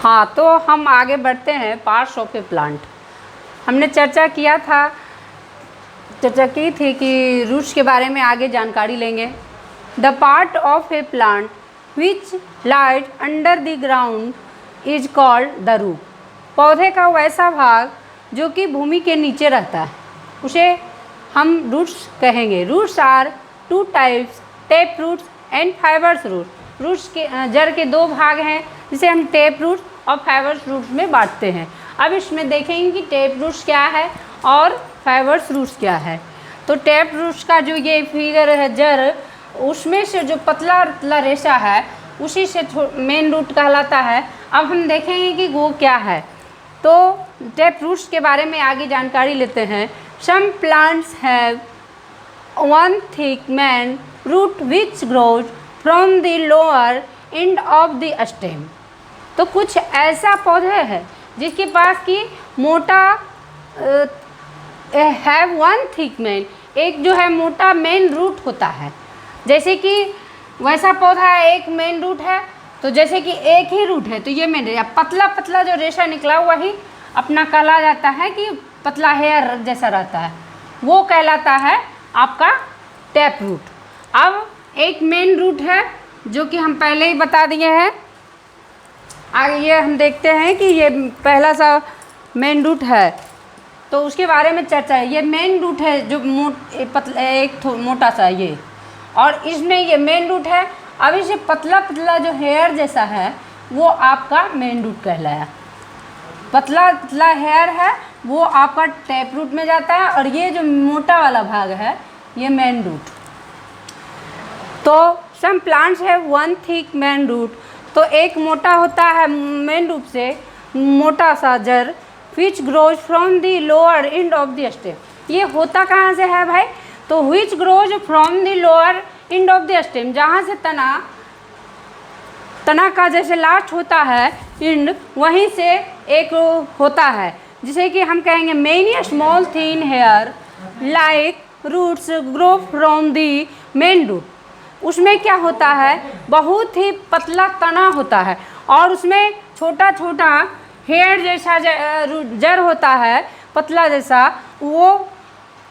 हाँ, तो हम आगे बढ़ते हैं पार्ट्स ऑफ ए प्लांट। हमने चर्चा की थी कि रूट्स के बारे में आगे जानकारी लेंगे। The part of a plant which lies under the ground is called the root. पौधे का वैसा भाग जो कि भूमि के नीचे रहता है उसे हम रूट्स कहेंगे। Roots are two types, tap roots and fibers root. Roots के जड़ के दो भाग हैं जिसे हम टेप रूट्स और फाइबर्स रूट्स में बांटते हैं। अब इसमें देखेंगे कि टेप रूट्स क्या है और फाइबर्स रूट्स क्या है। तो टेप रूट्स का जो ये फिगर है जड़, उसमें से जो पतला पतला रेशा है उसी से मेन रूट कहलाता है। अब हम देखेंगे कि वो क्या है। तो टेप रूट्स के बारे में आगे जानकारी लेते हैं। Some plants have one thick main root which grows from the lower end of the stem. तो कुछ ऐसा पौधे है जिसके पास की मोटा हैव वन थिक मेन, एक जो है मोटा मेन रूट होता है। जैसे कि वैसा पौधा है, एक मेन रूट है, तो जैसे कि एक ही रूट है तो ये मेन रेशा, पतला पतला जो रेशा निकला हुआ ही अपना कहला जाता है कि पतला हेयर जैसा रहता है, वो कहलाता है आपका टेप रूट। अब एक मेन रूट है जो कि हम पहले ही बता दिए हैं। आगे ये हम देखते हैं कि ये पहला सा मेन रूट है तो उसके बारे में चर्चा है। ये मेन रूट है जो एक मोटा सा ये, और इसमें ये मेन रूट है। अब इसे पतला पतला जो हेयर जैसा है वो आपका मेन रूट कहलाया। पतला पतला हेयर है वो आपका टेप रूट में जाता है, और ये जो मोटा वाला भाग है ये मेन रूट। तो सम प्लांट्स है वन थिक मेन रूट, तो एक मोटा होता है मेन रूट से मोटा सा जड़, विच grows from the lower end of the stem. ये होता कहाँ से है भाई? तो विच grows from the lower end of the stem, जहाँ से तना का जैसे लास्ट होता है एंड, वहीं से एक होता है जिसे कि हम कहेंगे many small thin hair like roots grow from the main root. उसमें क्या होता है, बहुत ही पतला तना होता है और उसमें छोटा छोटा हेयर जैसा जड़ होता है, पतला जैसा, वो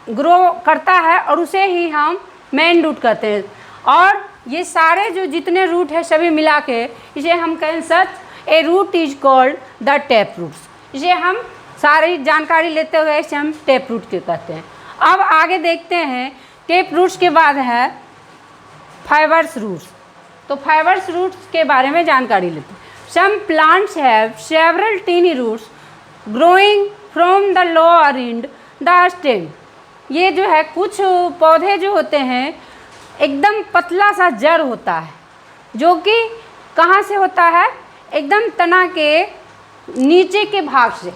ग्रो करता है और उसे ही हम मेन रूट कहते हैं। और ये सारे जो जितने रूट है सभी मिला के इसे हम कहें such a root is called the tap roots. इसे हम सारी जानकारी लेते हुए इसे हम टेप रूट के कहते हैं। अब आगे देखते हैं टेप रूट्स के बाद है फाइबर्स रूट्स। तो फाइबर्स रूट्स के बारे में जानकारी लेते हैं। Some plants have several tiny roots growing from the lower end the stem. ये जो है कुछ पौधे जो होते हैं एकदम पतला सा जड़ होता है जो कि कहाँ से होता है, एकदम तना के नीचे के भाग से,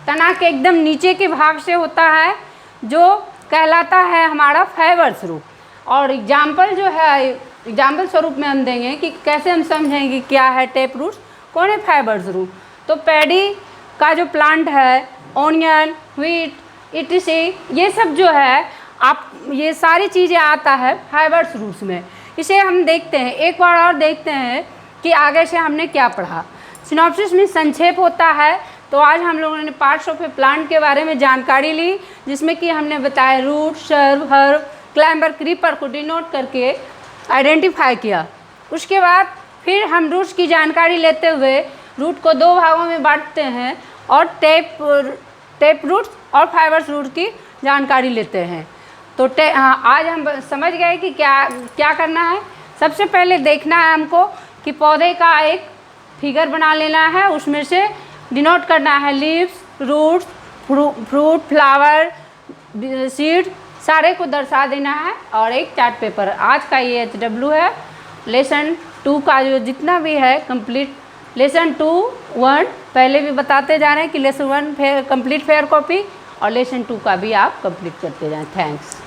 तना के एकदम नीचे के भाग से होता है, जो कहलाता है हमारा फाइबर्स रूट। और एग्जाम्पल जो है, एग्जाम्पल स्वरूप में हम देंगे कि कैसे हम समझेंगे क्या है टेप रूट्स, कौन है फाइबर्स रूट। तो पैडी का जो प्लांट है, ऑनियन, व्हीट, इटसी, ये सब जो है आप ये सारी चीज़ें आता है फाइबर्स रूट्स में। इसे हम देखते हैं, एक बार और देखते हैं कि आगे से हमने क्या पढ़ा। सिनॉप्सिस में संक्षेप होता है। तो आज हम लोगों ने पार्ट्स ऑफ ए प्लांट के बारे में जानकारी ली, जिसमें कि हमने बताया रूट, सर्व, हर्ब, क्लाइंबर, क्रीपर को डिनोट करके आइडेंटिफाई किया। उसके बाद फिर हम रूट्स की जानकारी लेते हुए रूट को दो भागों में बांटते हैं और टेप रूट्स और फाइबर्स रूट की जानकारी लेते हैं। तो आज हम समझ गए कि क्या करना है। सबसे पहले देखना है हमको कि पौधे का एक फिगर बना लेना है, उसमें से डिनोट करना है leaves, roots, fruit, flower, seed, सारे को दर्शा देना है। और एक चार्ट पेपर, आज का ये HW है, लेसन 2 का जो जितना भी है कंप्लीट, लेसन 2 1 पहले भी बताते जा रहे हैं कि लेसन 1 कंप्लीट फेयर कॉपी, और लेसन 2 का भी आप कंप्लीट करते जाएं। थैंक्स।